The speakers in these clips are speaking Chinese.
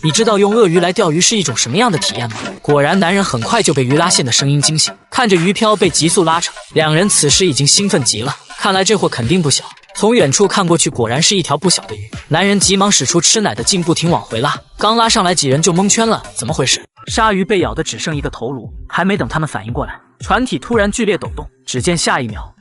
你知道用鳄鱼来钓鱼是一种什么样的体验吗？果然，男人很快就被鱼拉线的声音惊醒，看着鱼漂被急速拉扯，两人此时已经兴奋极了。看来这货肯定不小。从远处看过去，果然是一条不小的鱼。男人急忙使出吃奶的劲，不停往回拉。刚拉上来几人就蒙圈了，怎么回事？鲨鱼被咬得只剩一个头颅，还没等他们反应过来，船体突然剧烈抖动。只见下一秒，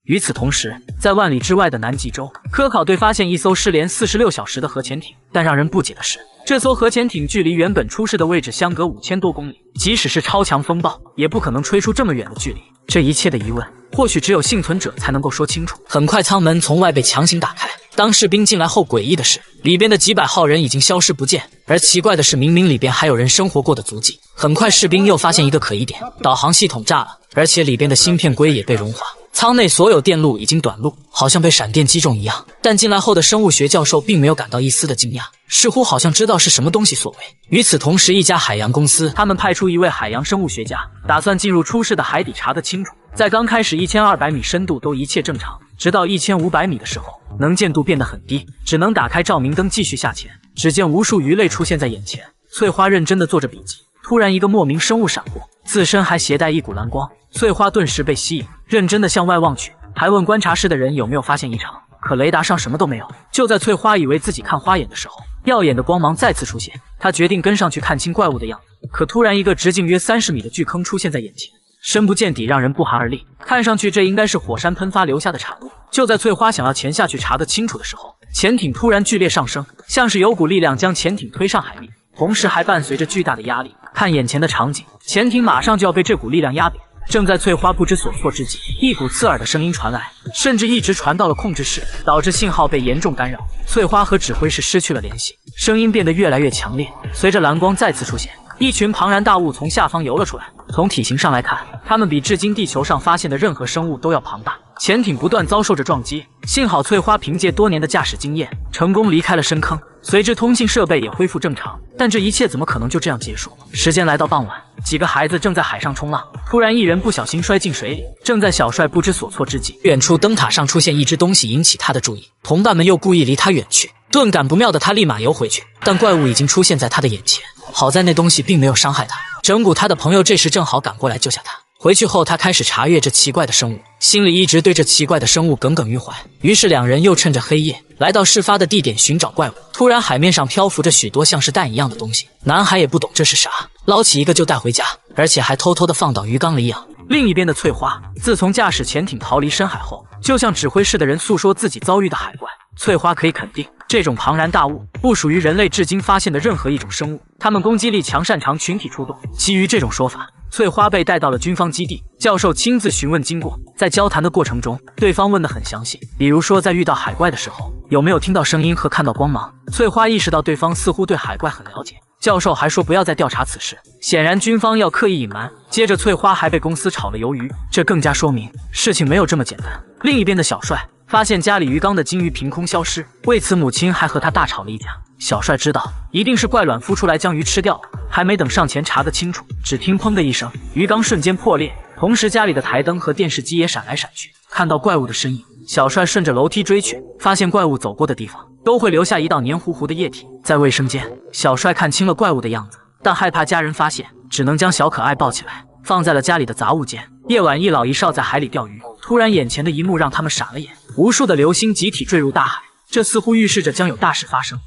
与此同时，在万里之外的南极洲，科考队发现一艘失联46小时的核潜艇。但让人不解的是，这艘核潜艇距离原本出事的位置相隔5000多公里，即使是超强风暴，也不可能吹出这么远的距离。这一切的疑问，或许只有幸存者才能够说清楚。很快，舱门从外被强行打开。当士兵进来后，诡异的是，里边的几百号人已经消失不见。而奇怪的是，明明里边还有人生活过的足迹。很快，士兵又发现一个可疑点：导航系统炸了，而且里边的芯片硅也被融化。舱内所有电路已经短路，好像被闪电击中一样。但进来后的生物学教授并没有感到一丝的惊讶，似乎好像知道是什么东西所为。与此同时，一家海洋公司，他们派出一位海洋生物学家，打算进入出事的海底查个清楚。在刚开始1200米深度都一切正常，直到1500米的时候，能见度变得很低，只能打开照明灯继续下潜。只见无数鱼类出现在眼前，翠花认真地做着笔记。突然，一个莫名生物闪过，自身还携带一股蓝光。翠花顿时被吸引，认真地向外望去，还问观察室的人有没有发现异常。可雷达上什么都没有。就在翠花以为自己看花眼的时候，耀眼的光芒再次出现。她决定跟上去看清怪物的样子。可突然，一个直径约30米的巨坑出现在眼前，深不见底，让人不寒而栗。看上去这应该是火山喷发留下的产物。就在翠花想要潜下去查个清楚的时候，潜艇突然剧烈上升，像是有股力量将潜艇推上海面，同时还伴随着巨大的压力。看眼前的场景，潜艇马上就要被这股力量压扁。正在翠花不知所措之际，一股刺耳的声音传来，甚至一直传到了控制室，导致信号被严重干扰。翠花和指挥室失去了联系，声音变得越来越强烈。随着蓝光再次出现，一群庞然大物从下方游了出来。从体型上来看，它们比至今地球上发现的任何生物都要庞大。潜艇不断遭受着撞击，幸好翠花凭借多年的驾驶经验，成功离开了深坑。随之通信设备也恢复正常，但这一切怎么可能就这样结束？时间来到傍晚，几个孩子正在海上冲浪，突然一人不小心摔进水里。正在小帅不知所措之际，远处灯塔上出现一只东西，引起他的注意。同伴们又故意离他远去，顿感不妙的他立马游回去，但怪物已经出现在他的眼前。好在那东西并没有伤害他，整蛊他的朋友这时正好赶过来救下他。回去后，他开始查阅这奇怪的生物，心里一直对这奇怪的生物耿耿于怀。于是两人又趁着黑夜来到事发的地点寻找怪物。突然，海面上漂浮着许多像是蛋一样的东西，男孩也不懂这是啥，捞起一个就带回家，而且还偷偷的放到鱼缸里养。另一边的翠花，自从驾驶潜艇逃离深海后，就向指挥室的人诉说自己遭遇的海怪。翠花可以肯定，这种庞然大物不属于人类至今发现的任何一种生物，它们攻击力强，擅长群体出动。基于这种说法，翠花被带到了军方基地，教授亲自询问经过。在交谈的过程中，对方问得很详细，比如说在遇到海怪的时候，有没有听到声音和看到光芒。翠花意识到对方似乎对海怪很了解，教授还说不要再调查此事，显然军方要刻意隐瞒。接着翠花还被公司炒了鱿鱼，这更加说明事情没有这么简单。另一边的小帅发现家里鱼缸的金鱼凭空消失，为此母亲还和他大吵了一架。小帅知道一定是怪卵孵出来将鱼吃掉了，还没等上前查个清楚，只听砰的一声，鱼缸瞬间破裂，同时家里的台灯和电视机也闪来闪去。看到怪物的身影，小帅顺着楼梯追去，发现怪物走过的地方都会留下一道黏糊糊的液体。在卫生间，小帅看清了怪物的样子，但害怕家人发现，只能将小可爱抱起来放在了家里的杂物间。夜晚，一老一少在海里钓鱼，突然眼前的一幕让他们傻了眼，无数的流星集体坠入大海，这似乎预示着将有大事发生。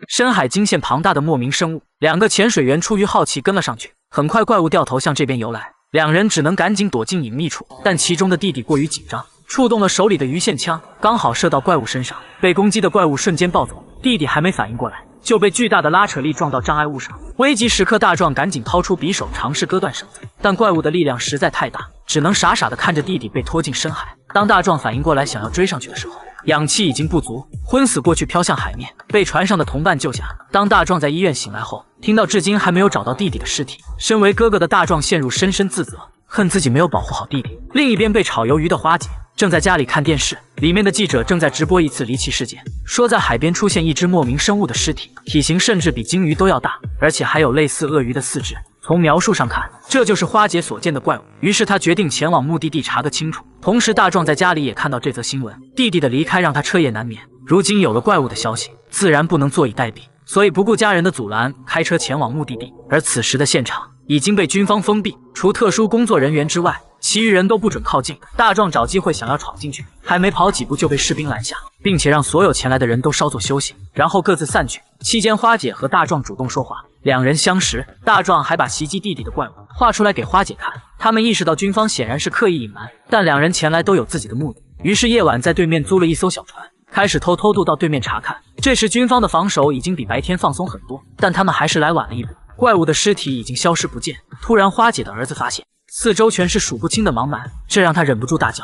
深海惊现庞大的莫名生物，两个潜水员出于好奇跟了上去。很快怪物掉头向这边游来，两人只能赶紧躲进隐秘处，但其中的弟弟过于紧张，触动了手里的鱼线枪，刚好射到怪物身上。被攻击的怪物瞬间暴走，弟弟还没反应过来，就被巨大的拉扯力撞到障碍物上。危急时刻，大壮赶紧掏出匕首尝试割断绳子，但怪物的力量实在太大，只能傻傻的看着弟弟被拖进深海。当大壮反应过来想要追上去的时候，氧气已经不足，昏死过去，飘向海面，被船上的同伴救下。当大壮在医院醒来后，听到至今还没有找到弟弟的尸体，身为哥哥的大壮陷入深深自责，恨自己没有保护好弟弟。另一边，被炒鱿鱼的花姐正在家里看电视，里面的记者正在直播一次离奇事件，说在海边出现一只莫名生物的尸体，体型甚至比鲸鱼都要大，而且还有类似鳄鱼的四肢。从描述上看，这就是花姐所见的怪物。于是他决定前往目的地查个清楚。同时，大壮在家里也看到这则新闻，弟弟的离开让他彻夜难眠。如今有了怪物的消息，自然不能坐以待毙，所以不顾家人的阻拦，开车前往目的地。而此时的现场已经被军方封闭，除特殊工作人员之外，其余人都不准靠近。大壮找机会想要闯进去，还没跑几步就被士兵拦下，并且让所有前来的人都稍作休息，然后各自散去。期间，花姐和大壮主动说话，两人相识。大壮还把袭击弟弟的怪物画出来给花姐看。他们意识到军方显然是刻意隐瞒，但两人前来都有自己的目的。于是夜晚在对面租了一艘小船，开始偷渡到对面查看。这时军方的防守已经比白天放松很多，但他们还是来晚了一步。怪物的尸体已经消失不见。突然，花姐的儿子发现四周全是数不清的茫蛮，这让他忍不住大叫。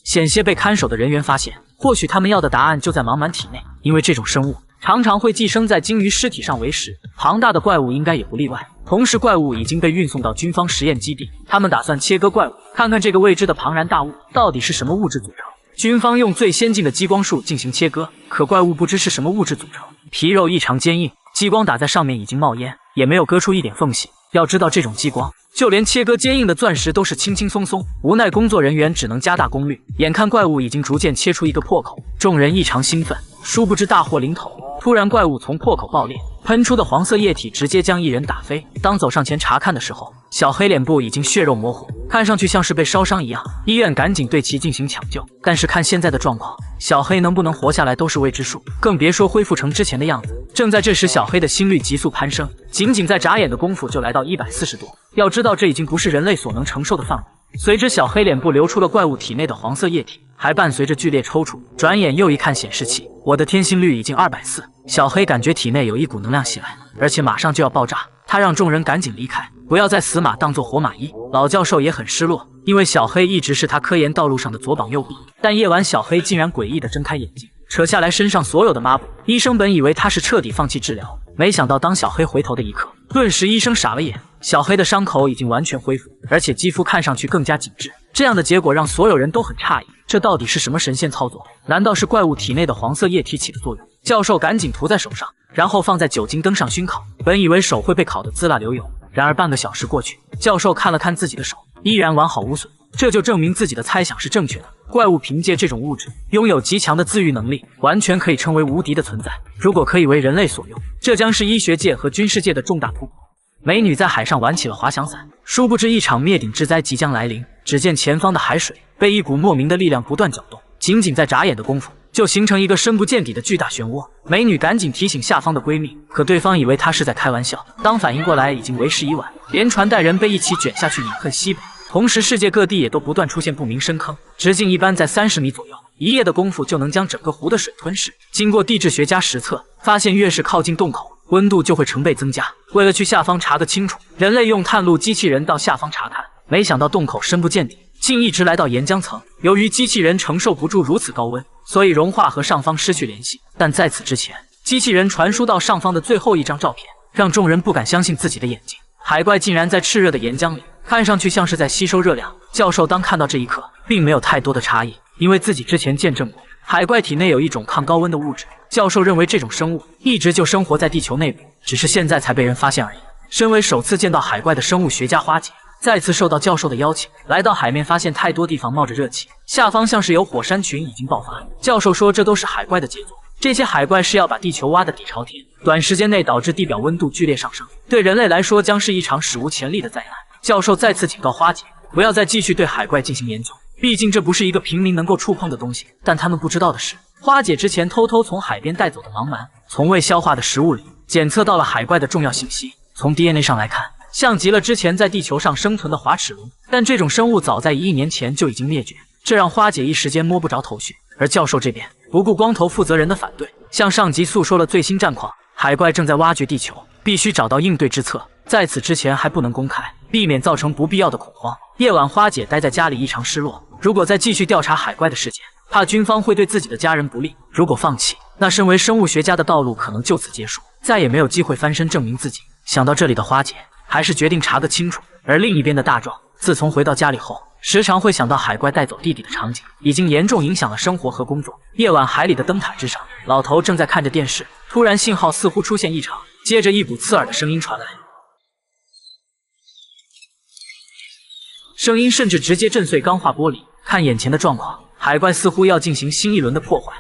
险些被看守的人员发现，或许他们要的答案就在茫蛮体内，因为这种生物常常会寄生在鲸鱼尸体上为食，庞大的怪物应该也不例外。同时，怪物已经被运送到军方实验基地，他们打算切割怪物，看看这个未知的庞然大物到底是什么物质组成。军方用最先进的激光术进行切割，可怪物不知是什么物质组成，皮肉异常坚硬，激光打在上面已经冒烟，也没有割出一点缝隙。要知道，这种激光就连切割坚硬的钻石都是轻轻松松，无奈工作人员只能加大功率。眼看怪物已经逐渐切出一个破口，众人异常兴奋，殊不知大祸临头。突然，怪物从破口爆裂，喷出的黄色液体直接将一人打飞。当走上前查看的时候，小黑脸部已经血肉模糊，看上去像是被烧伤一样。医院赶紧对其进行抢救，但是看现在的状况，小黑能不能活下来都是未知数，更别说恢复成之前的样子。正在这时，小黑的心率急速攀升，仅仅在眨眼的功夫就来到140多。要知道，这已经不是人类所能承受的范围。随着小黑脸部流出了怪物体内的黄色液体，还伴随着剧烈抽搐。转眼又一看显示器，我的天心率已经240。小黑感觉体内有一股能量袭来，而且马上就要爆炸。他让众人赶紧离开，不要再死马当做活马医。老教授也很失落，因为小黑一直是他科研道路上的左膀右臂。但夜晚，小黑竟然诡异地睁开眼睛，扯下来身上所有的抹布。医生本以为他是彻底放弃治疗，没想到当小黑回头的一刻，顿时医生傻了眼。小黑的伤口已经完全恢复，而且肌肤看上去更加紧致。这样的结果让所有人都很诧异，这到底是什么神仙操作？难道是怪物体内的黄色液体起的作用？教授赶紧涂在手上，然后放在酒精灯上熏烤。本以为手会被烤得滋啦流油，然而半个小时过去，教授看了看自己的手，依然完好无损。这就证明自己的猜想是正确的。怪物凭借这种物质拥有极强的自愈能力，完全可以称为无敌的存在。如果可以为人类所用，这将是医学界和军事界的重大突破。美女在海上玩起了滑翔伞，殊不知一场灭顶之灾即将来临。只见前方的海水被一股莫名的力量不断搅动，仅仅在眨眼的功夫，就形成一个深不见底的巨大漩涡。美女赶紧提醒下方的闺蜜，可对方以为她是在开玩笑。当反应过来，已经为时已晚，连船带人被一起卷下去，饮恨西北。同时，世界各地也都不断出现不明深坑，直径一般在30米左右，一夜的功夫就能将整个湖的水吞噬。经过地质学家实测，发现越是靠近洞口，温度就会成倍增加。为了去下方查个清楚，人类用探路机器人到下方查看，没想到洞口深不见底，竟一直来到岩浆层。由于机器人承受不住如此高温，所以融化和上方失去联系。但在此之前，机器人传输到上方的最后一张照片，让众人不敢相信自己的眼睛。海怪竟然在炽热的岩浆里，看上去像是在吸收热量。教授当看到这一刻，并没有太多的差异，因为自己之前见证过海怪体内有一种抗高温的物质。教授认为这种生物一直就生活在地球内部，只是现在才被人发现而已。身为首次见到海怪的生物学家花姐，再次受到教授的邀请，来到海面，发现太多地方冒着热气，下方像是有火山群已经爆发。教授说这都是海怪的杰作，这些海怪是要把地球挖得底朝天，短时间内导致地表温度剧烈上升，对人类来说将是一场史无前例的灾难。教授再次警告花姐，不要再继续对海怪进行研究，毕竟这不是一个平民能够触碰的东西。但他们不知道的是，花姐之前偷偷从海边带走的茫蛮从未消化的食物里，检测到了海怪的重要信息。从 DNA 上来看，像极了之前在地球上生存的滑齿龙，但这种生物早在1亿年前就已经灭绝，这让花姐一时间摸不着头绪。而教授这边不顾光头负责人的反对，向上级诉说了最新战况，海怪正在挖掘地球，必须找到应对之策，在此之前还不能公开，避免造成不必要的恐慌。夜晚，花姐待在家里异常失落，如果再继续调查海怪的事件，怕军方会对自己的家人不利。如果放弃，那身为生物学家的道路可能就此结束，再也没有机会翻身证明自己。想到这里的花姐还是决定查个清楚。而另一边的大壮，自从回到家里后，时常会想到海怪带走弟弟的场景，已经严重影响了生活和工作。夜晚，海里的灯塔之上，老头正在看着电视，突然信号似乎出现异常，接着一股刺耳的声音传来，声音甚至直接震碎钢化玻璃。看眼前的状况，海怪似乎要进行新一轮的破坏。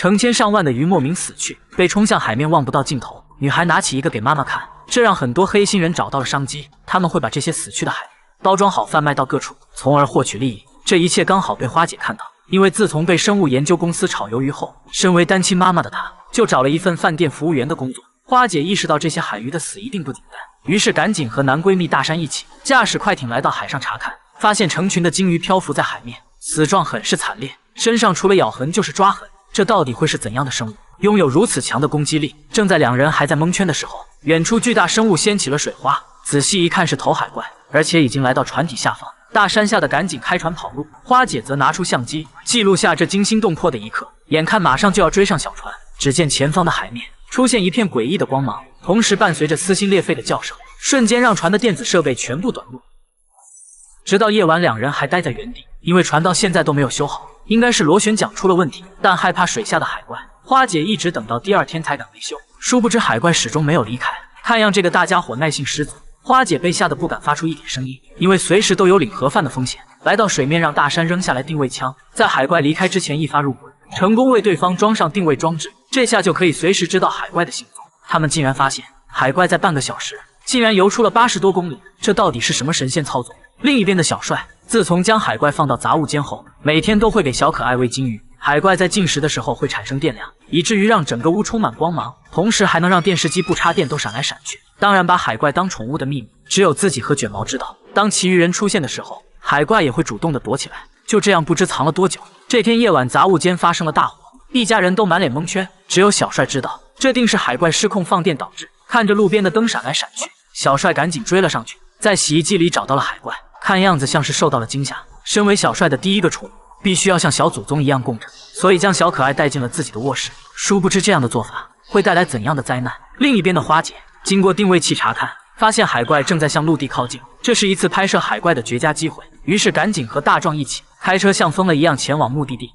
成千上万的鱼莫名死去，被冲向海面，望不到尽头。女孩拿起一个给妈妈看，这让很多黑心人找到了商机，他们会把这些死去的海鱼包装好贩卖到各处，从而获取利益。这一切刚好被花姐看到，因为自从被生物研究公司炒鱿鱼后，身为单亲妈妈的她就找了一份饭店服务员的工作。花姐意识到这些海鱼的死一定不简单，于是赶紧和男闺蜜大山一起驾驶快艇来到海上查看，发现成群的鲸鱼漂浮在海面，死状很是惨烈，身上除了咬痕就是抓痕。这到底会是怎样的生物，拥有如此强的攻击力？正在两人还在蒙圈的时候，远处巨大生物掀起了水花，仔细一看是头海怪，而且已经来到船体下方。大山吓得赶紧开船跑路，花姐则拿出相机记录下这惊心动魄的一刻。眼看马上就要追上小船，只见前方的海面出现一片诡异的光芒，同时伴随着撕心裂肺的叫声，瞬间让船的电子设备全部短路。直到夜晚，两人还待在原地，因为船到现在都没有修好，应该是螺旋桨出了问题，但害怕水下的海怪，花姐一直等到第二天才敢维修。殊不知海怪始终没有离开，看样这个大家伙耐性十足。花姐被吓得不敢发出一点声音，因为随时都有领盒饭的风险。来到水面，让大山扔下来定位枪，在海怪离开之前一发入魂，成功为对方装上定位装置，这下就可以随时知道海怪的行踪。他们竟然发现海怪在半个小时竟然游出了80多公里，这到底是什么神仙操作？另一边的小帅，自从将海怪放到杂物间后，每天都会给小可爱喂金鱼。海怪在进食的时候会产生电量，以至于让整个屋充满光芒，同时还能让电视机不插电都闪来闪去。当然，把海怪当宠物的秘密只有自己和卷毛知道。当其余人出现的时候，海怪也会主动的躲起来。就这样不知藏了多久。这天夜晚，杂物间发生了大火，一家人都满脸蒙圈，只有小帅知道这定是海怪失控放电导致。看着路边的灯闪来闪去，小帅赶紧追了上去，在洗衣机里找到了海怪，看样子像是受到了惊吓。身为小帅的第一个宠物，必须要像小祖宗一样供着，所以将小可爱带进了自己的卧室。殊不知这样的做法会带来怎样的灾难？另一边的花姐经过定位器查看，发现海怪正在向陆地靠近，这是一次拍摄海怪的绝佳机会，于是赶紧和大壮一起开车像疯了一样前往目的地。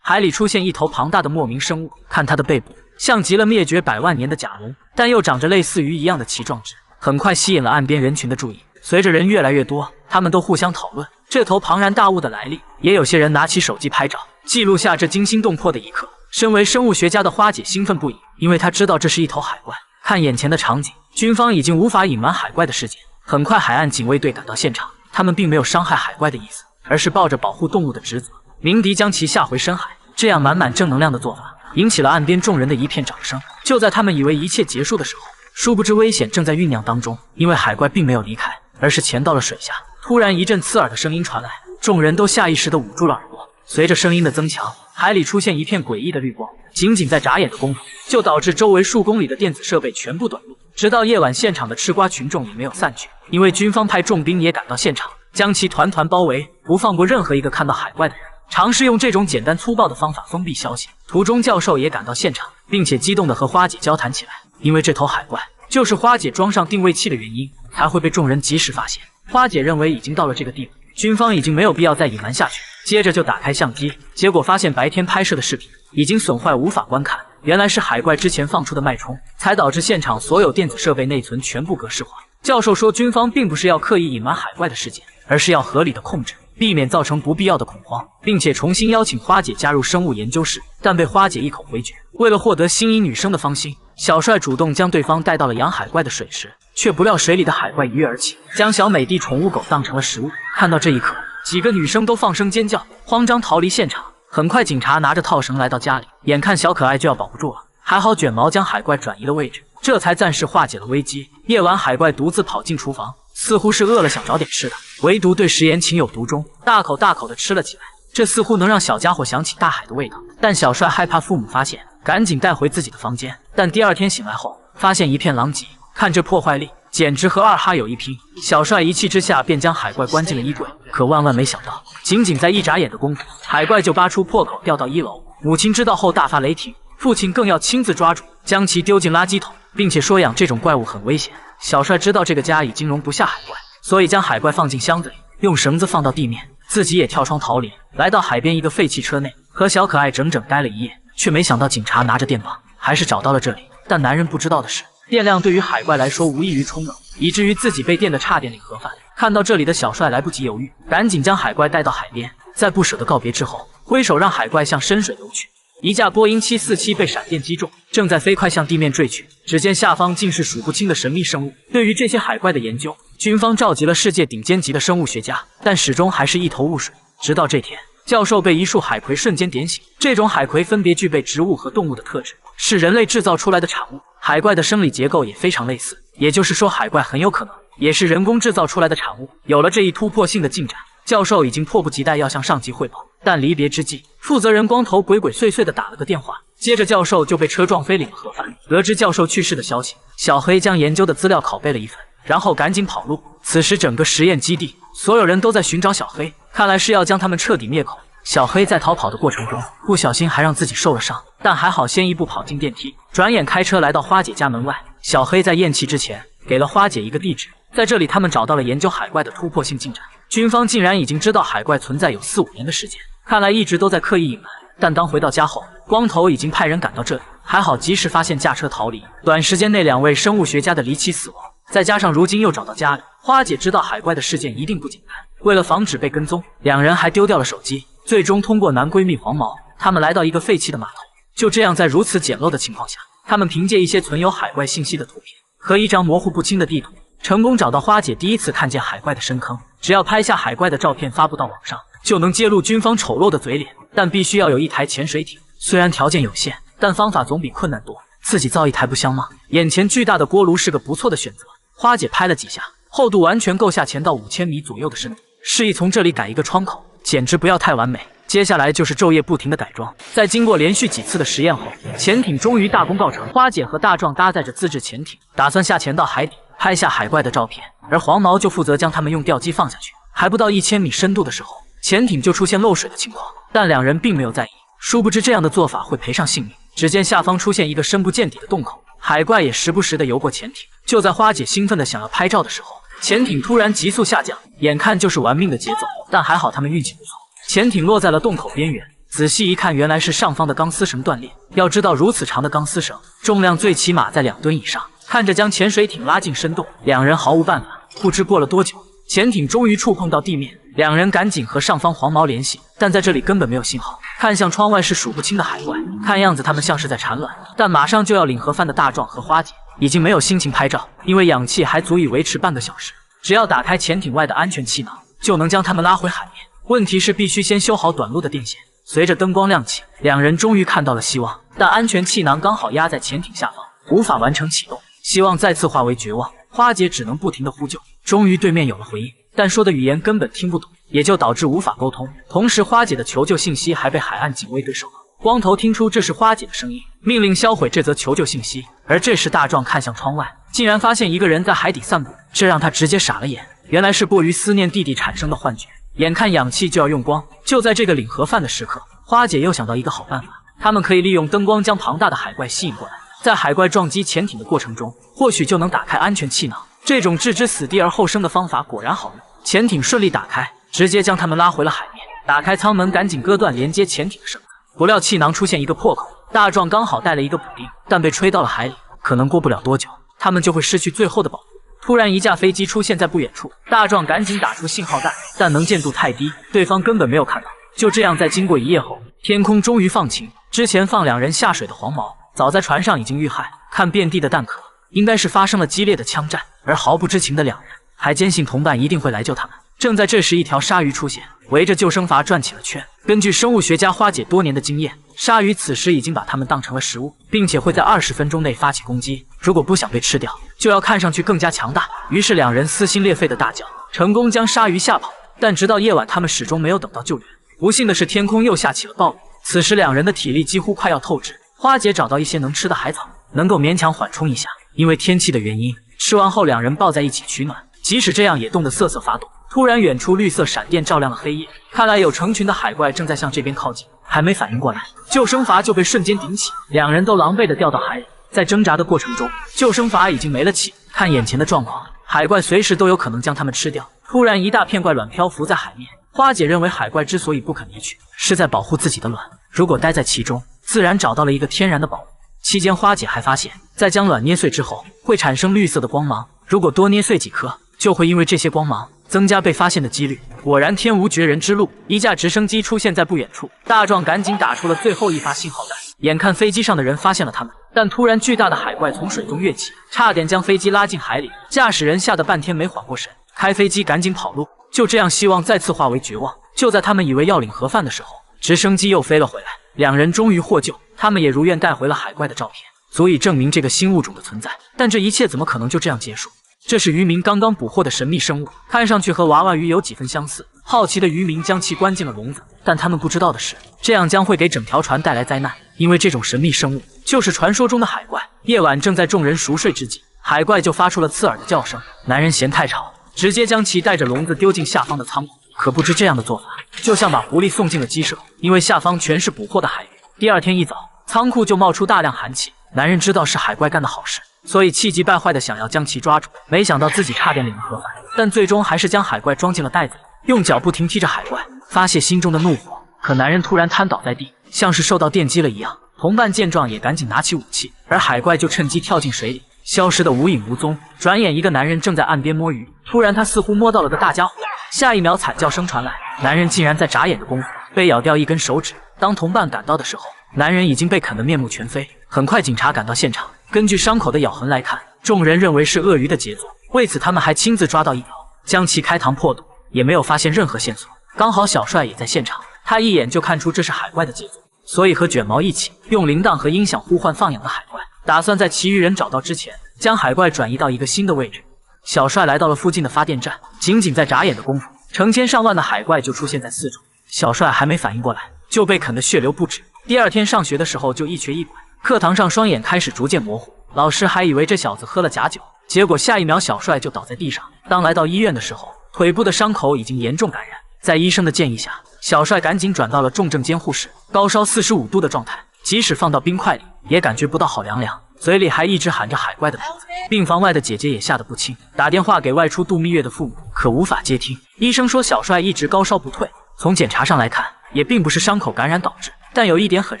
海里出现一头庞大的莫名生物，看它的背部像极了灭绝100万年的甲龙，但又长着类似鱼一样的鳍状肢，很快吸引了岸边人群的注意。随着人越来越多，他们都互相讨论这头庞然大物的来历，也有些人拿起手机拍照，记录下这惊心动魄的一刻。身为生物学家的花姐兴奋不已，因为她知道这是一头海怪。看眼前的场景，军方已经无法隐瞒海怪的事件。很快，海岸警卫队赶到现场，他们并没有伤害海怪的意思，而是抱着保护动物的职责，鸣笛将其吓回深海。这样满满正能量的做法，引起了岸边众人的一片掌声。就在他们以为一切结束的时候，殊不知危险正在酝酿当中，因为海怪并没有离开，而是潜到了水下。突然一阵刺耳的声音传来，众人都下意识地捂住了耳朵。随着声音的增强，海里出现一片诡异的绿光，仅仅在眨眼的功夫，就导致周围数公里的电子设备全部短路。直到夜晚，现场的吃瓜群众也没有散去，因为军方派重兵也赶到现场，将其团团包围，不放过任何一个看到海怪的人。尝试用这种简单粗暴的方法封闭消息。途中教授也赶到现场，并且激动地和花姐交谈起来，因为这头海怪就是花姐装上定位器的原因，才会被众人及时发现。花姐认为已经到了这个地步，军方已经没有必要再隐瞒下去，接着就打开相机，结果发现白天拍摄的视频已经损坏无法观看，原来是海怪之前放出的脉冲，才导致现场所有电子设备内存全部格式化。教授说，军方并不是要刻意隐瞒海怪的事件，而是要合理的控制，避免造成不必要的恐慌，并且重新邀请花姐加入生物研究室，但被花姐一口回绝。为了获得心仪女生的芳心，小帅主动将对方带到了养海怪的水池，却不料水里的海怪一跃而起，将小美的宠物狗当成了食物。看到这一刻，几个女生都放声尖叫，慌张逃离现场。很快，警察拿着套绳来到家里，眼看小可爱就要保不住了，还好卷毛将海怪转移了位置，这才暂时化解了危机。夜晚，海怪独自跑进厨房，似乎是饿了想找点吃的，唯独对食盐情有独钟，大口大口的吃了起来。这似乎能让小家伙想起大海的味道，但小帅害怕父母发现，赶紧带回自己的房间。但第二天醒来后，发现一片狼藉，看这破坏力，简直和二哈有一拼。小帅一气之下便将海怪关进了衣柜，可万万没想到，仅仅在一眨眼的功夫，海怪就扒出破口掉到1楼。母亲知道后大发雷霆，父亲更要亲自抓住，将其丢进垃圾桶，并且说养这种怪物很危险。小帅知道这个家已经容不下海怪，所以将海怪放进箱子里，用绳子放到地面，自己也跳窗逃离，来到海边一个废弃车内，和小可爱整整待了一夜。却没想到警察拿着电棒还是找到了这里。但男人不知道的是，电量对于海怪来说无异于冲冷，以至于自己被电得差点领盒饭。看到这里的小帅来不及犹豫，赶紧将海怪带到海边，在不舍得告别之后，挥手让海怪向深水游去。一架波音747被闪电击中，正在飞快向地面坠去。只见下方竟是数不清的神秘生物。对于这些海怪的研究，军方召集了世界顶尖级的生物学家，但始终还是一头雾水。直到这天，教授被一束海葵瞬间点醒。这种海葵分别具备植物和动物的特质，是人类制造出来的产物。海怪的生理结构也非常类似，也就是说，海怪很有可能也是人工制造出来的产物。有了这一突破性的进展，教授已经迫不及待要向上级汇报。但离别之际，负责人光头鬼鬼祟祟地打了个电话，接着教授就被车撞飞领了盒饭。得知教授去世的消息，小黑将研究的资料拷贝了一份，然后赶紧跑路。此时整个实验基地所有人都在寻找小黑，看来是要将他们彻底灭口。小黑在逃跑的过程中不小心还让自己受了伤，但还好先一步跑进电梯，转眼开车来到花姐家门外。小黑在咽气之前给了花姐一个地址，在这里他们找到了研究海怪的突破性进展。军方竟然已经知道海怪存在有4-5年的时间，看来一直都在刻意隐瞒。但当回到家后，光头已经派人赶到这里，还好及时发现驾车逃离。短时间内2位生物学家的离奇死亡，再加上如今又找到家里，花姐知道海怪的事件一定不简单。为了防止被跟踪，两人还丢掉了手机。最终通过男闺蜜黄毛，他们来到一个废弃的码头。就这样，在如此简陋的情况下，他们凭借一些存有海怪信息的图片和一张模糊不清的地图，成功找到花姐第一次看见海怪的深坑。只要拍下海怪的照片发布到网上，就能揭露军方丑陋的嘴脸，但必须要有一台潜水艇。虽然条件有限，但方法总比困难多。自己造一台不香吗？眼前巨大的锅炉是个不错的选择。花姐拍了几下，厚度完全够下潜到5000米左右的深度，示意从这里改一个窗口，简直不要太完美。接下来就是昼夜不停的改装。在经过连续几次的实验后，潜艇终于大功告成。花姐和大壮搭载着自制潜艇，打算下潜到海底拍下海怪的照片，而黄毛就负责将他们用吊机放下去。还不到1000米深度的时候，潜艇就出现漏水的情况，但两人并没有在意。殊不知这样的做法会赔上性命。只见下方出现一个深不见底的洞口，海怪也时不时的游过潜艇。就在花姐兴奋的想要拍照的时候，潜艇突然急速下降，眼看就是玩命的节奏。但还好他们运气不错，潜艇落在了洞口边缘。仔细一看，原来是上方的钢丝绳断裂。要知道，如此长的钢丝绳，重量最起码在2吨以上。看着将潜水艇拉进深洞，两人毫无办法。不知过了多久，潜艇终于触碰到地面，两人赶紧和上方黄毛联系，但在这里根本没有信号。看向窗外是数不清的海怪，看样子他们像是在产卵。但马上就要领盒饭的大壮和花姐已经没有心情拍照，因为氧气还足以维持半个小时。只要打开潜艇外的安全气囊，就能将他们拉回海面。问题是必须先修好短路的电线。随着灯光亮起，两人终于看到了希望，但安全气囊刚好压在潜艇下方，无法完成启动。希望再次化为绝望，花姐只能不停的呼救。终于对面有了回应，但说的语言根本听不懂，也就导致无法沟通。同时，花姐的求救信息还被海岸警卫队收到。光头听出这是花姐的声音，命令销毁这则求救信息。而这时大壮看向窗外，竟然发现一个人在海底散步，这让他直接傻了眼。原来是过于思念弟弟产生的幻觉。眼看氧气就要用光，就在这个领盒饭的时刻，花姐又想到一个好办法，他们可以利用灯光将庞大的海怪吸引过来，在海怪撞击潜艇的过程中，或许就能打开安全气囊。这种置之死地而后生的方法果然好用，潜艇顺利打开，直接将他们拉回了海面。打开舱门，赶紧割断连接潜艇的绳子。不料气囊出现一个破口，大壮刚好带了一个补丁，但被吹到了海里，可能过不了多久，他们就会失去最后的保护。突然，一架飞机出现在不远处，大壮赶紧打出信号弹，但能见度太低，对方根本没有看到。就这样，在经过一夜后，天空终于放晴。之前放两人下水的黄毛，早在船上已经遇害。看遍地的弹壳，应该是发生了激烈的枪战，而毫不知情的两人还坚信同伴一定会来救他们。正在这时，一条鲨鱼出现，围着救生筏转起了圈。根据生物学家花姐多年的经验，鲨鱼此时已经把它们当成了食物，并且会在20分钟内发起攻击。如果不想被吃掉，就要看上去更加强大。于是两人撕心裂肺的大叫，成功将鲨鱼吓跑。但直到夜晚，他们始终没有等到救援。不幸的是，天空又下起了暴雨。此时两人的体力几乎快要透支。花姐找到一些能吃的海草，能够勉强缓冲一下。因为天气的原因，吃完后两人抱在一起取暖，即使这样也冻得瑟瑟发抖。突然，远处绿色闪电照亮了黑夜，看来有成群的海怪正在向这边靠近。还没反应过来，救生筏就被瞬间顶起，两人都狼狈地掉到海里。在挣扎的过程中，救生筏已经没了气。看眼前的状况，海怪随时都有可能将他们吃掉。突然，一大片怪卵漂浮在海面。花姐认为海怪之所以不肯离去，是在保护自己的卵。如果待在其中，自然找到了一个天然的保护。期间，花姐还发现，在将卵捏碎之后，会产生绿色的光芒。如果多捏碎几颗，就会因为这些光芒增加被发现的几率。果然天无绝人之路，一架直升机出现在不远处，大壮赶紧打出了最后一发信号弹。眼看飞机上的人发现了他们，但突然巨大的海怪从水中跃起，差点将飞机拉进海里。驾驶人吓得半天没缓过神，开飞机赶紧跑路。就这样，希望再次化为绝望。就在他们以为要领盒饭的时候，直升机又飞了回来，两人终于获救。他们也如愿带回了海怪的照片，足以证明这个新物种的存在。但这一切怎么可能就这样结束？这是渔民刚刚捕获的神秘生物，看上去和娃娃鱼有几分相似。好奇的渔民将其关进了笼子，但他们不知道的是，这样将会给整条船带来灾难，因为这种神秘生物就是传说中的海怪。夜晚正在众人熟睡之际，海怪就发出了刺耳的叫声。男人嫌太吵，直接将其带着笼子丢进下方的仓库。可不知这样的做法，就像把狐狸送进了鸡舍，因为下方全是捕获的海鱼。第二天一早，仓库就冒出大量寒气。男人知道是海怪干的好事，所以气急败坏的想要将其抓住。没想到自己差点领了盒饭，但最终还是将海怪装进了袋子里，用脚不停踢着海怪，发泄心中的怒火。可男人突然瘫倒在地，像是受到电击了一样。同伴见状也赶紧拿起武器，而海怪就趁机跳进水里，消失得无影无踪。转眼一个男人正在岸边摸鱼，突然他似乎摸到了个大家伙，下一秒惨叫声传来，男人竟然在眨眼的功夫被咬掉一根手指。当同伴赶到的时候，男人已经被啃得面目全非。很快警察赶到现场，根据伤口的咬痕来看，众人认为是鳄鱼的杰作，为此他们还亲自抓到一条，将其开膛破肚，也没有发现任何线索。刚好小帅也在现场，他一眼就看出这是海怪的杰作，所以和卷毛一起用铃铛和音响呼唤放养的海怪，打算在其余人找到之前将海怪转移到一个新的位置。小帅来到了附近的发电站，仅仅在眨眼的功夫，成千上万的海怪就出现在四周。小帅还没反应过来，就被啃得血流不止。第二天上学的时候就一瘸一拐，课堂上双眼开始逐渐模糊，老师还以为这小子喝了假酒，结果下一秒小帅就倒在地上。当来到医院的时候，腿部的伤口已经严重感染，在医生的建议下，小帅赶紧转到了重症监护室，高烧45度的状态，即使放到冰块里也感觉不到好凉凉，嘴里还一直喊着海怪的名字。病房外的姐姐也吓得不轻，打电话给外出度蜜月的父母，可无法接听。医生说小帅一直高烧不退，从检查上来看也并不是伤口感染导致，但有一点很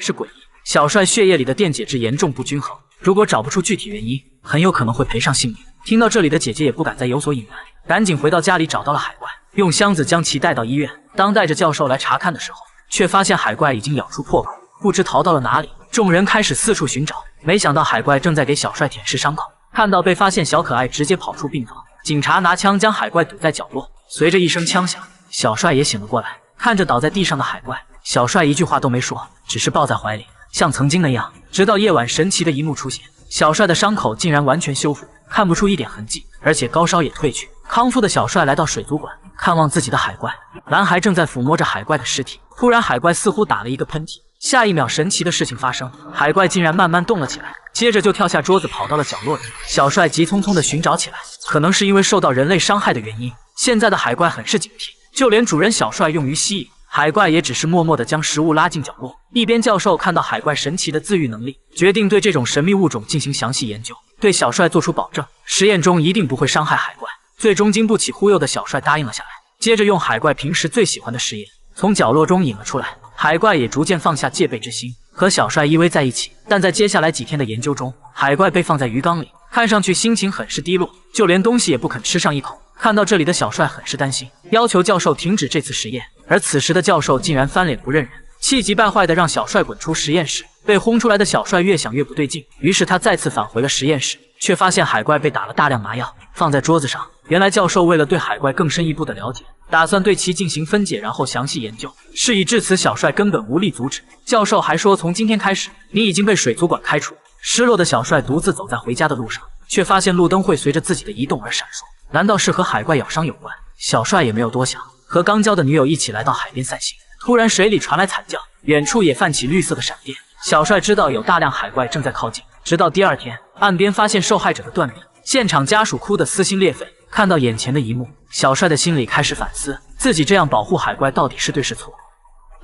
是诡异，小帅血液里的电解质严重不均衡，如果找不出具体原因，很有可能会赔上性命。听到这里的姐姐也不敢再有所隐瞒，赶紧回到家里找到了海怪，用箱子将其带到医院。当带着教授来查看的时候，却发现海怪已经咬出破口，不知逃到了哪里。众人开始四处寻找，没想到海怪正在给小帅舔舐伤口。看到被发现，小可爱直接跑出病房，警察拿枪将海怪堵在角落。随着一声枪响，小帅也醒了过来，看着倒在地上的海怪，小帅一句话都没说，只是抱在怀里，像曾经那样。直到夜晚，神奇的一幕出现，小帅的伤口竟然完全修复，看不出一点痕迹，而且高烧也退去。康复的小帅来到水族馆，看望自己的海怪。男孩正在抚摸着海怪的尸体，突然海怪似乎打了一个喷嚏，下一秒神奇的事情发生，海怪竟然慢慢动了起来，接着就跳下桌子跑到了角落里。小帅急匆匆地寻找起来，可能是因为受到人类伤害的原因，现在的海怪很是警惕，就连主人小帅用于吸引海怪也只是默默地将食物拉进角落。一边教授看到海怪神奇的自愈能力，决定对这种神秘物种进行详细研究，对小帅做出保证，实验中一定不会伤害海怪。最终经不起忽悠的小帅答应了下来，接着用海怪平时最喜欢的实验从角落中引了出来，海怪也逐渐放下戒备之心，和小帅依偎在一起。但在接下来几天的研究中，海怪被放在鱼缸里，看上去心情很是低落，就连东西也不肯吃上一口。看到这里的小帅很是担心，要求教授停止这次实验。而此时的教授竟然翻脸不认人，气急败坏地让小帅滚出实验室。被轰出来的小帅越想越不对劲，于是他再次返回了实验室，却发现海怪被打了大量麻药，放在桌子上。原来教授为了对海怪更深一步的了解，打算对其进行分解，然后详细研究。事已至此，小帅根本无力阻止。教授还说，从今天开始，你已经被水族馆开除。失落的小帅独自走在回家的路上，却发现路灯会随着自己的移动而闪烁，难道是和海怪咬伤有关？小帅也没有多想，和刚交的女友一起来到海边散心。突然水里传来惨叫，远处也泛起绿色的闪电。小帅知道有大量海怪正在靠近，直到第二天，岸边发现受害者的断臂，现场家属哭得撕心裂肺。看到眼前的一幕，小帅的心里开始反思，自己这样保护海怪到底是对是错。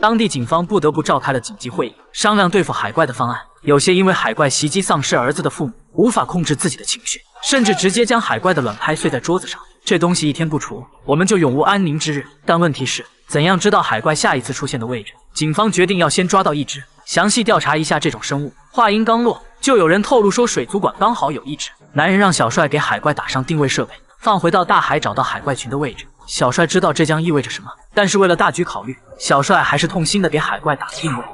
当地警方不得不召开了紧急会议，商量对付海怪的方案。有些因为海怪袭击丧失儿子的父母，无法控制自己的情绪，甚至直接将海怪的卵拍碎在桌子上。这东西一天不除，我们就永无安宁之日。但问题是，怎样知道海怪下一次出现的位置？警方决定要先抓到一只，详细调查一下这种生物。话音刚落，就有人透露说水族馆刚好有一只。男人让小帅给海怪打上定位设备，放回到大海，找到海怪群的位置。小帅知道这将意味着什么，但是为了大局考虑，小帅还是痛心的给海怪打了定位。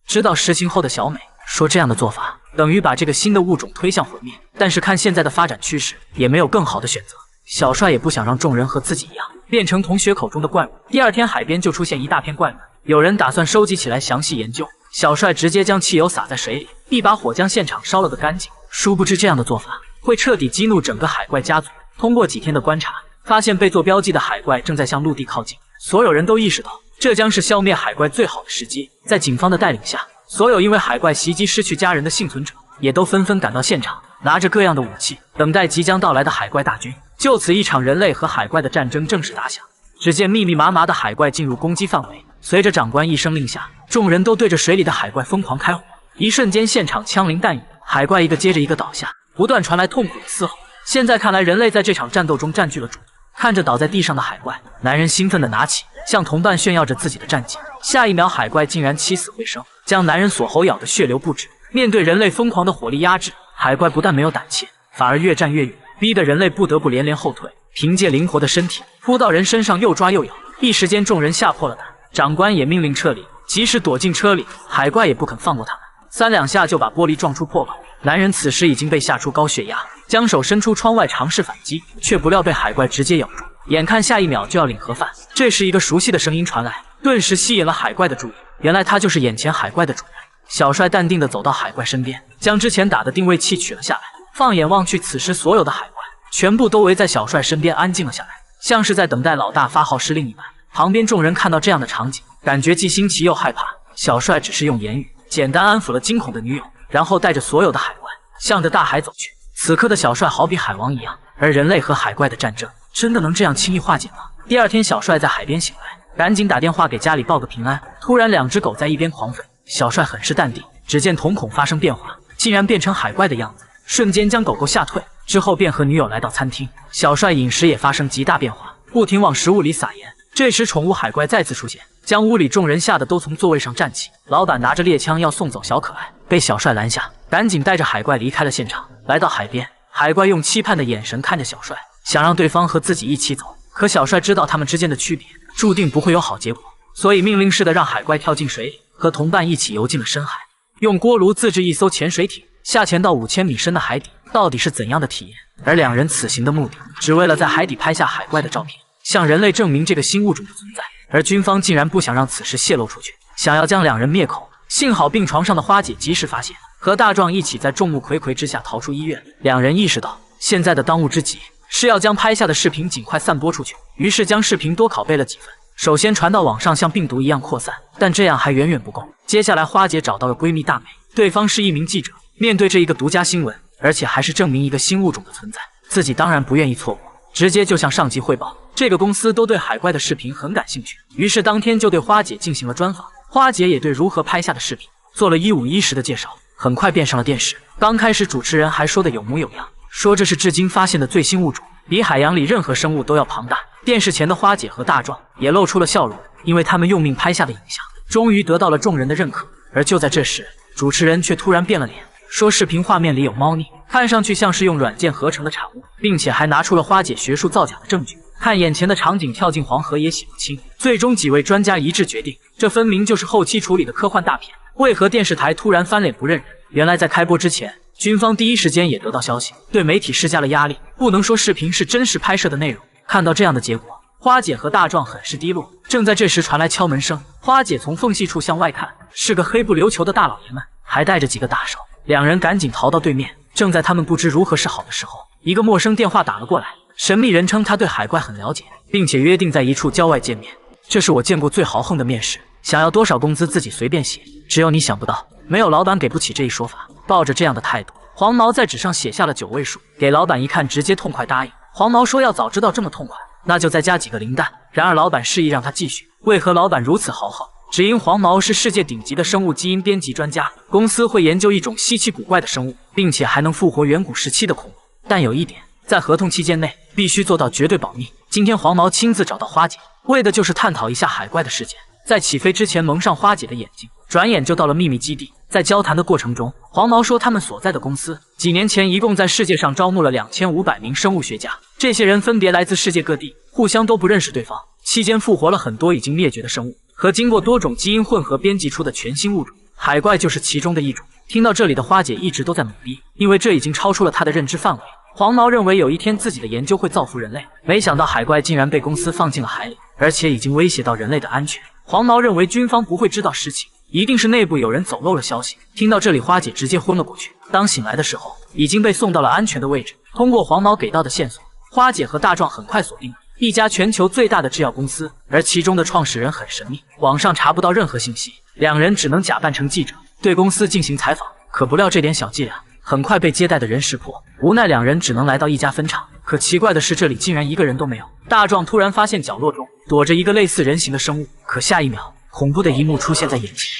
知道实情后的小美说，这样的做法等于把这个新的物种推向毁灭，但是看现在的发展趋势，也没有更好的选择。小帅也不想让众人和自己一样变成同学口中的怪物。第二天，海边就出现一大片怪物，有人打算收集起来详细研究。小帅直接将汽油洒在水里，一把火将现场烧了个干净。殊不知这样的做法会彻底激怒整个海怪家族。通过几天的观察，发现被做标记的海怪正在向陆地靠近，所有人都意识到这将是消灭海怪最好的时机。在警方的带领下，所有因为海怪袭击失去家人的幸存者也都纷纷赶到现场，拿着各样的武器，等待即将到来的海怪大军。就此，一场人类和海怪的战争正式打响。只见密密麻麻的海怪进入攻击范围，随着长官一声令下，众人都对着水里的海怪疯狂开火。一瞬间，现场枪林弹雨，海怪一个接着一个倒下，不断传来痛苦的嘶吼。现在看来，人类在这场战斗中占据了主动。看着倒在地上的海怪，男人兴奋地拿起，向同伴炫耀着自己的战绩。下一秒，海怪竟然起死回生，将男人锁喉咬得血流不止。面对人类疯狂的火力压制，海怪不但没有胆怯，反而越战越勇，逼得人类不得不连连后退。凭借灵活的身体扑到人身上，又抓又咬，一时间众人吓破了胆。长官也命令撤离，即使躲进车里，海怪也不肯放过他们，三两下就把玻璃撞出破口。男人此时已经被吓出高血压，将手伸出窗外尝试反击，却不料被海怪直接咬住。眼看下一秒就要领盒饭，这时一个熟悉的声音传来，顿时吸引了海怪的注意。原来他就是眼前海怪的主人。小帅淡定地走到海怪身边，将之前打的定位器取了下来。放眼望去，此时所有的海怪全部都围在小帅身边安静了下来，像是在等待老大发号施令一般。旁边众人看到这样的场景，感觉既新奇又害怕。小帅只是用言语简单安抚了惊恐的女友，然后带着所有的海怪向着大海走去。此刻的小帅好比海王一样，而人类和海怪的战争真的能这样轻易化解吗？第二天，小帅在海边醒来，赶紧打电话给家里报个平安。突然，两只狗在一边狂吠，小帅很是淡定，只见瞳孔发生变化，竟然变成海怪的样子，瞬间将狗狗吓退。之后便和女友来到餐厅，小帅饮食也发生极大变化，不停往食物里撒盐。这时，宠物海怪再次出现，将屋里众人吓得都从座位上站起。老板拿着猎枪要送走小可爱，被小帅拦下，赶紧带着海怪离开了现场。来到海边，海怪用期盼的眼神看着小帅，想让对方和自己一起走。可小帅知道他们之间的区别，注定不会有好结果，所以命令似的让海怪跳进水里，和同伴一起游进了深海。用锅炉自制一艘潜水艇，下潜到5000米深的海底，到底是怎样的体验？而两人此行的目的，只为了在海底拍下海怪的照片，向人类证明这个新物种的存在。而军方竟然不想让此事泄露出去，想要将两人灭口。幸好病床上的花姐及时发现，和大壮一起在众目睽睽之下逃出医院。两人意识到现在的当务之急是要将拍下的视频尽快散播出去，于是将视频多拷贝了几份，首先传到网上像病毒一样扩散。但这样还远远不够，接下来花姐找到了闺蜜大美，对方是一名记者。面对这一个独家新闻，而且还是证明一个新物种的存在，自己当然不愿意错过，直接就向上级汇报。这个公司都对海怪的视频很感兴趣，于是当天就对花姐进行了专访。花姐也对如何拍下的视频做了1:50的介绍，很快便上了电视。刚开始主持人还说的有模有样，说这是至今发现的最新物种，比海洋里任何生物都要庞大。电视前的花姐和大壮也露出了笑容，因为他们用命拍下的影像终于得到了众人的认可。而就在这时，主持人却突然变了脸，说视频画面里有猫腻，看上去像是用软件合成的产物，并且还拿出了花姐学术造假的证据。看眼前的场景，跳进黄河也洗不清。最终几位专家一致决定，这分明就是后期处理的科幻大片。为何电视台突然翻脸不认人？原来在开播之前，军方第一时间也得到消息，对媒体施加了压力，不能说视频是真实拍摄的内容。看到这样的结果，花姐和大壮很是低落。正在这时传来敲门声，花姐从缝隙处向外看，是个黑不溜秋的大老爷们，还带着几个大手。两人赶紧逃到对面。正在他们不知如何是好的时候，一个陌生电话打了过来，神秘人称他对海怪很了解，并且约定在一处郊外见面。这是我见过最豪横的面试，想要多少工资自己随便写，只有你想不到，没有老板给不起这一说法。抱着这样的态度，黄毛在纸上写下了9位数，给老板一看，直接痛快答应。黄毛说要早知道这么痛快，那就再加几个零蛋。然而老板示意让他继续。为何老板如此豪横？只因黄毛是世界顶级的生物基因编辑专家，公司会研究一种稀奇古怪的生物，并且还能复活远古时期的恐龙。但有一点，在合同期间内必须做到绝对保密。今天黄毛亲自找到花姐，为的就是探讨一下海怪的事件。在起飞之前蒙上花姐的眼睛，转眼就到了秘密基地。在交谈的过程中，黄毛说他们所在的公司几年前一共在世界上招募了2500名生物学家，这些人分别来自世界各地。互相都不认识对方。期间复活了很多已经灭绝的生物和经过多种基因混合编辑出的全新物种，海怪就是其中的一种。听到这里的花姐一直都在懵逼，因为这已经超出了她的认知范围。黄毛认为有一天自己的研究会造福人类，没想到海怪竟然被公司放进了海里，而且已经威胁到人类的安全。黄毛认为军方不会知道实情，一定是内部有人走漏了消息。听到这里，花姐直接昏了过去。当醒来的时候，已经被送到了安全的位置。通过黄毛给到的线索，花姐和大壮很快锁定了一家全球最大的制药公司，而其中的创始人很神秘，网上查不到任何信息。两人只能假扮成记者，对公司进行采访。可不料这点小伎俩很快被接待的人识破，无奈两人只能来到一家分厂。可奇怪的是，这里竟然一个人都没有。大壮突然发现角落中躲着一个类似人形的生物，可下一秒，恐怖的一幕出现在眼前。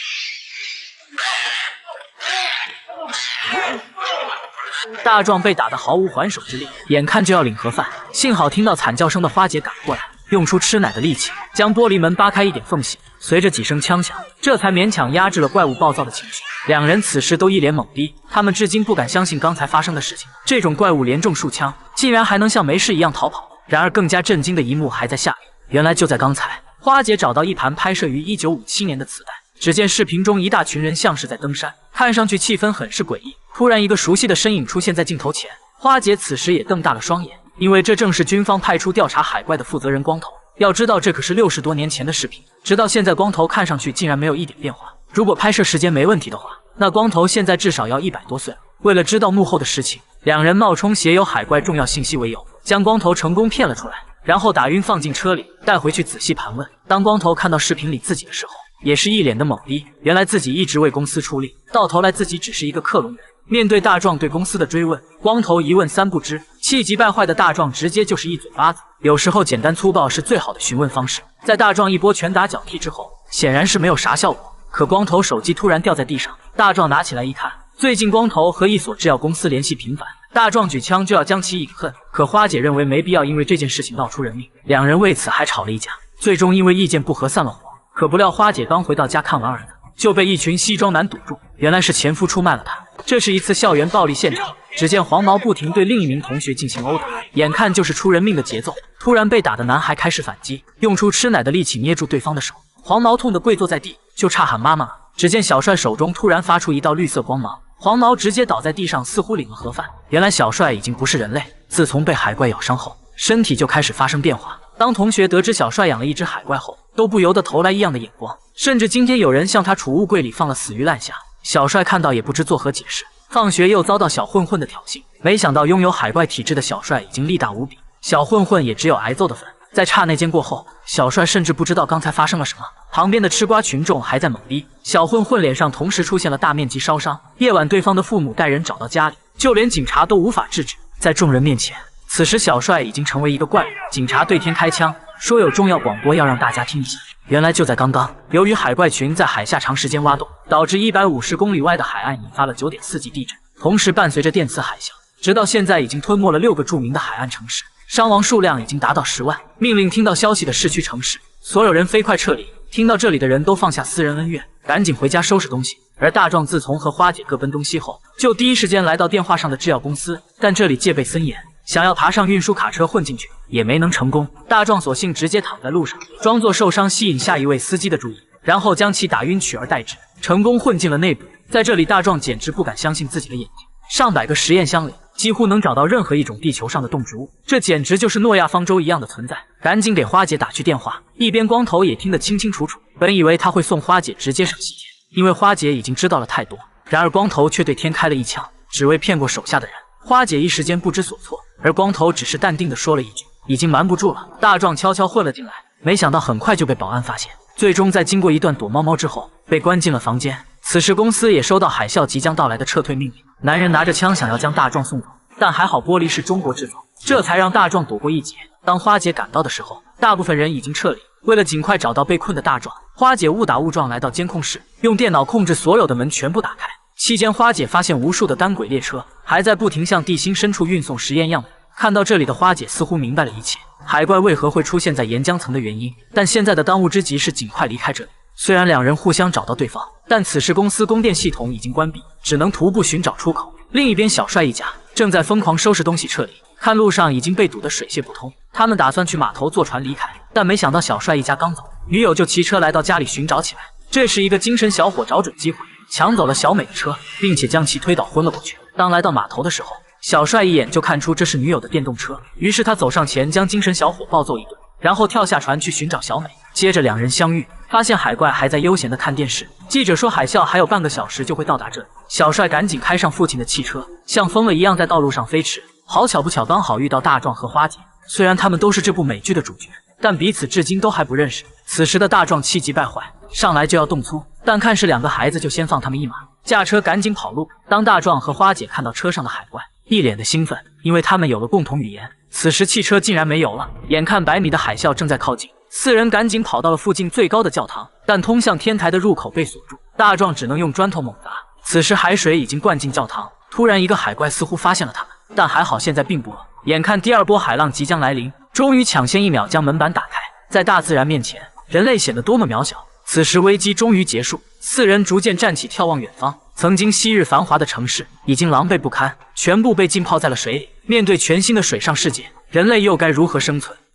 大壮被打得毫无还手之力，眼看就要领盒饭，幸好听到惨叫声的花姐赶过来，用出吃奶的力气将玻璃门扒开一点缝隙，随着几声枪响，这才勉强压制了怪物暴躁的情绪。两人此时都一脸懵逼，他们至今不敢相信刚才发生的事情。这种怪物连中数枪，竟然还能像没事一样逃跑。然而更加震惊的一幕还在下面。原来就在刚才，花姐找到一盘拍摄于1957年的磁带，只见视频中一大群人像是在登山，看上去气氛很是诡异。突然一个熟悉的身影出现在镜头前，花姐此时也瞪大了双眼，因为这正是军方派出调查海怪的负责人光头。要知道这可是60多年前的视频，直到现在光头看上去竟然没有一点变化。如果拍摄时间没问题的话，那光头现在至少要100多岁了。为了知道幕后的实情，两人冒充携有海怪重要信息为由，将光头成功骗了出来，然后打晕放进车里带回去仔细盘问。当光头看到视频里自己的时候，也是一脸的懵逼，原来自己一直为公司出力，到头来自己只是一个克隆人。面对大壮对公司的追问，光头一问三不知，气急败坏的大壮直接就是一嘴巴子。有时候简单粗暴是最好的询问方式。在大壮一波拳打脚踢之后，显然是没有啥效果。可光头手机突然掉在地上，大壮拿起来一看，最近光头和一所制药公司联系频繁，大壮举枪就要将其饮恨。可花姐认为没必要因为这件事情闹出人命，两人为此还吵了一架，最终因为意见不合散了伙。可不料花姐刚回到家看完儿子，就被一群西装男堵住，原来是前夫出卖了她。这是一次校园暴力现场，只见黄毛不停对另一名同学进行殴打，眼看就是出人命的节奏。突然被打的男孩开始反击，用出吃奶的力气捏住对方的手，黄毛痛得跪坐在地，就差喊妈妈了。只见小帅手中突然发出一道绿色光芒，黄毛直接倒在地上，似乎领了盒饭。原来小帅已经不是人类，自从被海怪咬伤后，身体就开始发生变化。当同学得知小帅养了一只海怪后，都不由得投来异样的眼光，甚至今天有人向他储物柜里放了死鱼烂虾。小帅看到也不知作何解释。放学又遭到小混混的挑衅，没想到拥有海怪体质的小帅已经力大无比，小混混也只有挨揍的份。在刹那间过后，小帅甚至不知道刚才发生了什么，旁边的吃瓜群众还在懵逼。小混混脸上同时出现了大面积烧伤。夜晚，对方的父母带人找到家里，就连警察都无法制止。在众人面前，此时小帅已经成为一个怪物。警察对天开枪，说有重要广播要让大家听一下。原来就在刚刚，由于海怪群在海下长时间挖洞，导致150公里外的海岸引发了9.4级地震，同时伴随着电磁海啸，直到现在已经吞没了6个著名的海岸城市，伤亡数量已经达到10万。命令听到消息的市区城市，所有人飞快撤离。听到这里的人都放下私人恩怨，赶紧回家收拾东西。而大壮自从和花姐各奔东西后，就第一时间来到电话上的制药公司，但这里戒备森严，想要爬上运输卡车混进去也没能成功。大壮索性直接躺在路上，装作受伤吸引下一位司机的注意，然后将其打晕取而代之，成功混进了内部。在这里，大壮简直不敢相信自己的眼睛，上百个实验箱里几乎能找到任何一种地球上的动植物，这简直就是诺亚方舟一样的存在。赶紧给花姐打去电话，一边光头也听得清清楚楚。本以为他会送花姐直接上西天，因为花姐已经知道了太多，然而光头却对天开了一枪，只为骗过手下的人。花姐一时间不知所措，而光头只是淡定地说了一句：“已经瞒不住了。”大壮悄悄混了进来，没想到很快就被保安发现，最终在经过一段躲猫猫之后，被关进了房间。此时公司也收到海啸即将到来的撤退命令，男人拿着枪想要将大壮送走，但还好玻璃是中国制造，这才让大壮躲过一劫。当花姐赶到的时候，大部分人已经撤离。为了尽快找到被困的大壮，花姐误打误撞来到监控室，用电脑控制所有的门全部打开。期间，花姐发现无数的单轨列车还在不停向地心深处运送实验样本。看到这里的花姐似乎明白了一切，海怪为何会出现在岩浆层的原因。但现在的当务之急是尽快离开这里。虽然两人互相找到对方，但此时公司供电系统已经关闭，只能徒步寻找出口。另一边，小帅一家正在疯狂收拾东西撤离，看路上已经被堵得水泄不通。他们打算去码头坐船离开，但没想到小帅一家刚走，女友就骑车来到家里寻找起来。这时，一个精神小伙找准机会，抢走了小美的车，并且将其推倒昏了过去。当来到码头的时候，小帅一眼就看出这是女友的电动车，于是他走上前将精神小伙暴揍一顿，然后跳下船去寻找小美。接着两人相遇，发现海怪还在悠闲地看电视。记者说海啸还有半个小时就会到达这里，小帅赶紧开上父亲的汽车，像疯了一样在道路上飞驰。好巧不巧，刚好遇到大壮和花姐。虽然他们都是这部美剧的主角，但彼此至今都还不认识。此时的大壮气急败坏，上来就要动粗，但看是两个孩子，就先放他们一马，驾车赶紧跑路。当大壮和花姐看到车上的海怪，一脸的兴奋，因为他们有了共同语言。此时汽车竟然没油了，眼看100米的海啸正在靠近，四人赶紧跑到了附近最高的教堂，但通向天台的入口被锁住，大壮只能用砖头猛砸。此时海水已经灌进教堂，突然一个海怪似乎发现了他们，但还好现在并不饿。眼看第二波海浪即将来临，终于抢先1秒将门板打开。在大自然面前，人类显得多么渺小。此时危机终于结束，四人逐渐站起，眺望远方。曾经昔日繁华的城市已经狼狈不堪，全部被浸泡在了水里。面对全新的水上世界，人类又该如何生存？